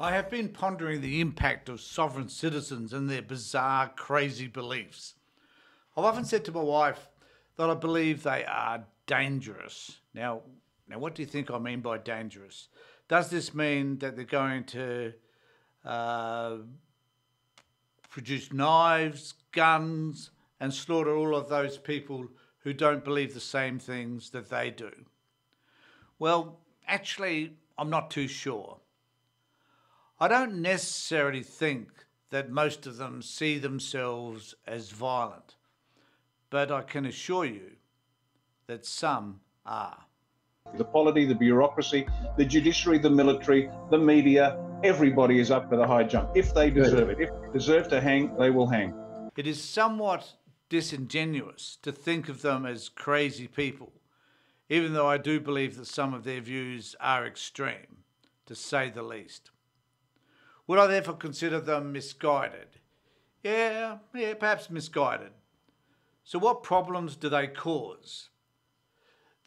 I have been pondering the impact of sovereign citizens and their bizarre, crazy beliefs. I've often said to my wife that I believe they are dangerous. Now, what do you think I mean by dangerous? Does this mean that they're going to produce knives, guns, and slaughter all of those people who don't believe the same things that they do? Well, actually, I'm not too sure. I don't necessarily think that most of them see themselves as violent, but I can assure you that some are. The polity, the bureaucracy, the judiciary, the military, the media, everybody is up for the high jump if they deserve it. If they deserve to hang, they will hang. It is somewhat disingenuous to think of them as crazy people, even though I do believe that some of their views are extreme, to say the least. Would I therefore consider them misguided? Yeah, perhaps misguided. So what problems do they cause?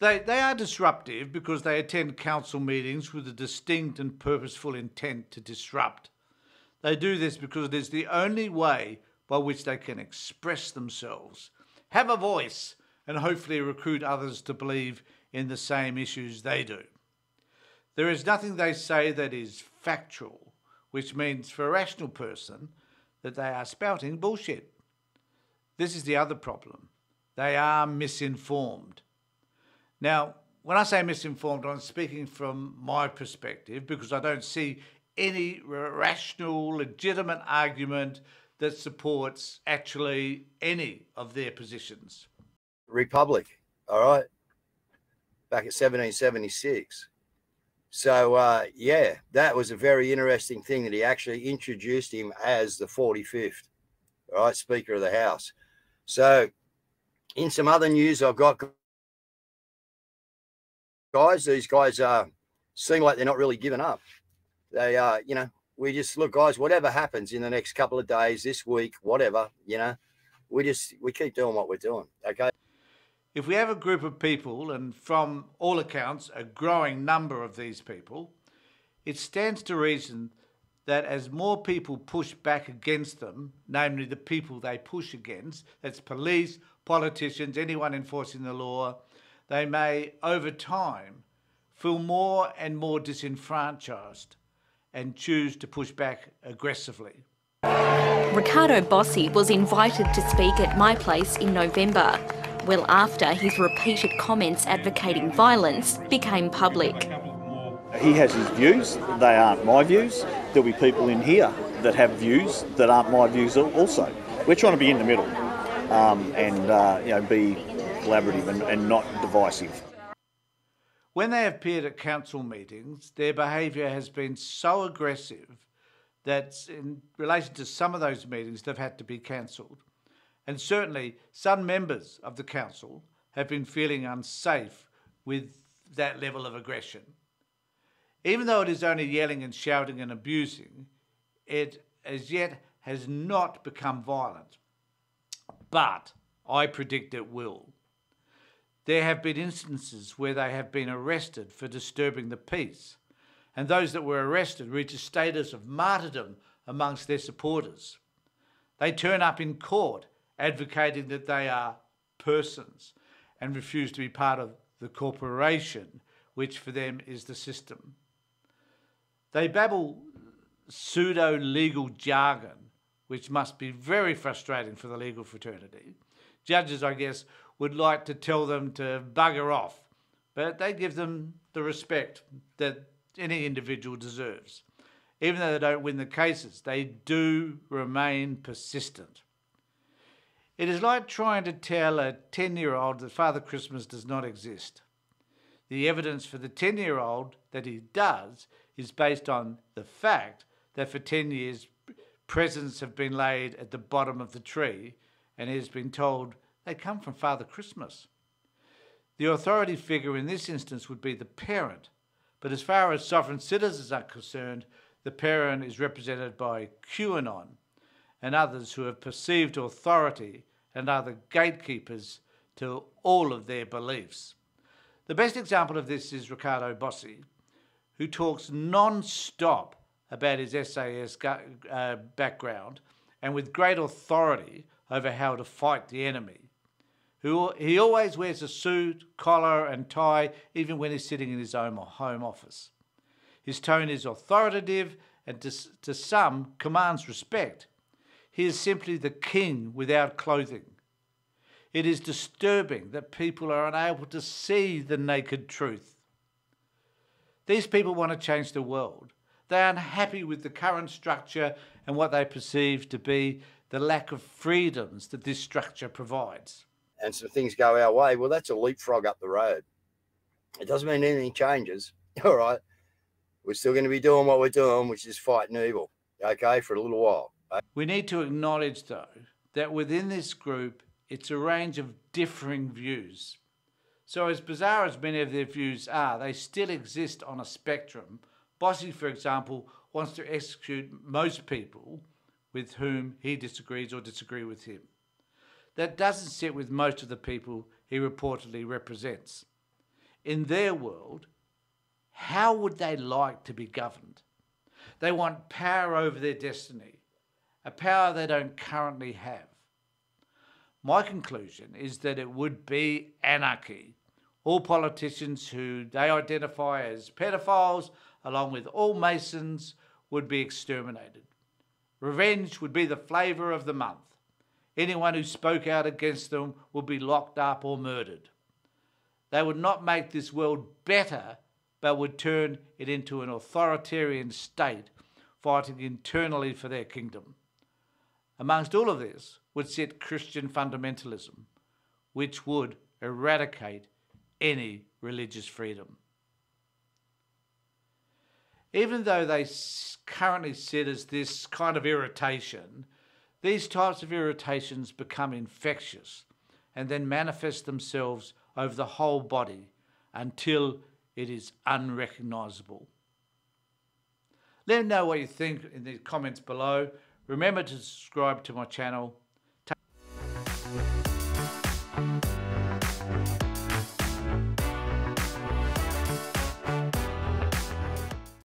They are disruptive because they attend council meetings with a distinct and purposeful intent to disrupt. They do this because it is the only way by which they can express themselves, have a voice, and hopefully recruit others to believe in the same issues they do. There is nothing they say that is factual, which means for a rational person that they are spouting bullshit. This is the other problem. They are misinformed. Now, when I say misinformed, I'm speaking from my perspective because I don't see any rational, legitimate argument that supports actually any of their positions. Republic, all right, back in 1776. So, yeah, that was a very interesting thing that he actually introduced him as the 45th, all right, Speaker of the House. So, in some other news I've got, guys, these guys seem like they're not really giving up. They we just, look, guys, whatever happens in the next couple of days, this week, whatever, we keep doing what we're doing, okay? If we have a group of people, and from all accounts, a growing number of these people, it stands to reason that as more people push back against them, namely the people they push against, that's police, politicians, anyone enforcing the law, they may, over time, feel more and more disenfranchised and choose to push back aggressively. Ricardo Bossi was invited to speak at my place in November, well after his repeated comments advocating violence became public. He has his views, they aren't my views. There'll be people in here that have views that aren't my views also. We're trying to be in the middle and be collaborative and not divisive. When they have appeared at council meetings, their behaviour has been so aggressive that in relation to some of those meetings, they've had to be cancelled. And certainly some members of the council have been feeling unsafe with that level of aggression. Even though it is only yelling and shouting and abusing, it as yet has not become violent. But I predict it will. There have been instances where they have been arrested for disturbing the peace, and those that were arrested reach a status of martyrdom amongst their supporters. They turn up in court advocating that they are persons and refuse to be part of the corporation, which for them is the system. They babble pseudo-legal jargon, which must be very frustrating for the legal fraternity. Judges, I guess, would like to tell them to bugger off, but they give them the respect that any individual deserves. Even though they don't win the cases, they do remain persistent. It is like trying to tell a 10-year-old that Father Christmas does not exist. The evidence for the 10-year-old that he does is based on the fact that for 10 years presents have been laid at the bottom of the tree and he has been told they come from Father Christmas. The authority figure in this instance would be the parent, but as far as sovereign citizens are concerned, the parent is represented by QAnon and others who have perceived authority and are the gatekeepers to all of their beliefs. The best example of this is Ricardo Bossi, who talks non-stop about his SAS background and with great authority over how to fight the enemy. He always wears a suit, collar and tie, even when he's sitting in his own home office. His tone is authoritative and to some commands respect. He is simply the king without clothing. It is disturbing that people are unable to see the naked truth. These people want to change the world. They are unhappy with the current structure and what they perceive to be the lack of freedoms that this structure provides. And some things go our way, well, that's a leapfrog up the road. It doesn't mean anything changes. All right. We're still going to be doing what we're doing, which is fighting evil, okay, for a little while. We need to acknowledge, though, that within this group, it's a range of differing views. So as bizarre as many of their views are, they still exist on a spectrum. Bossy, for example, wants to execute most people with whom he disagrees or disagree with him. That doesn't sit with most of the people he reportedly represents. In their world, how would they like to be governed? They want power over their destiny, a power they don't currently have. My conclusion is that it would be anarchy. All politicians who they identify as pedophiles, along with all Masons, would be exterminated. Revenge would be the flavour of the month. Anyone who spoke out against them would be locked up or murdered. They would not make this world better, but would turn it into an authoritarian state, fighting internally for their kingdom. Amongst all of this would sit Christian fundamentalism, which would eradicate any religious freedom. Even though they currently sit as this kind of irritation, these types of irritations become infectious and then manifest themselves over the whole body until it is unrecognisable. Let me know what you think in the comments below. Remember to subscribe to my channel